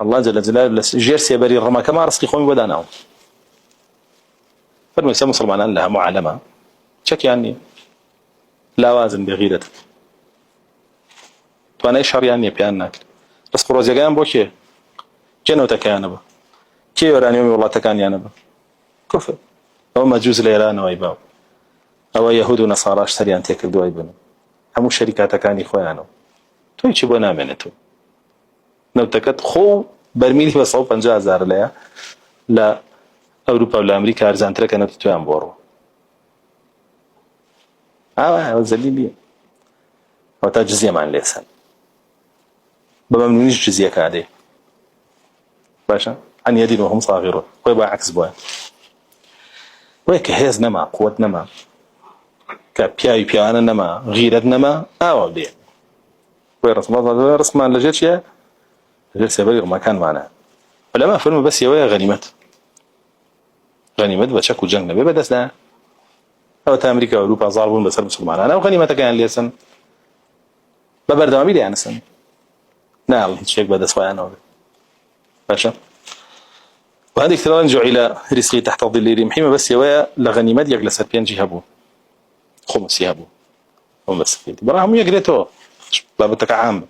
الله جل جلاله جير سيبري الرما كما رزقي خومي بداناو فالمسلم مسلمان لها معلمة شك يعني لا وازن بغيرتك وانا اشعر يعني بيانك رزق روزيقان بوكي جنو تكيانا با كي يوراني والله تكاني انا با كفر او مجوز ليران ويباو او يهود ونصارى اشتري انت يكردوا ايبن همو شركات كاني خوانو تو يجي بنا منتو نوتكت خو برميلي بس 50,000 ليا لا اوروبا ولا امريكا ارزان ترك انا تو ام بورو زليلي وتا جزيه مع اللسان بابا منيش جزيه كادي باشا عن يد وهم صاغرون ويبقى عكس بوين ويك هيز نما قوة نما كبياي بيانا نما غيرت نما دي ويرسم لجيت يا لجيت سيبريغ ما كان معنا فلما فيلم بس يويا غنيمت بتشكو جنة ببدسنا او تا امريكا واوروبا ظالمون بس المسلمان انا وغنيمه كان ليسن ببردم بيدي يعني سن نعم هيك شيء بدس وانا باشا وهذه اكثر جعل رزقي تحت ظل رمحيمه بس يويا لغنيمه يجلس بين جهبو خمس يهبو هم بس براهم يقريتو بابتك عام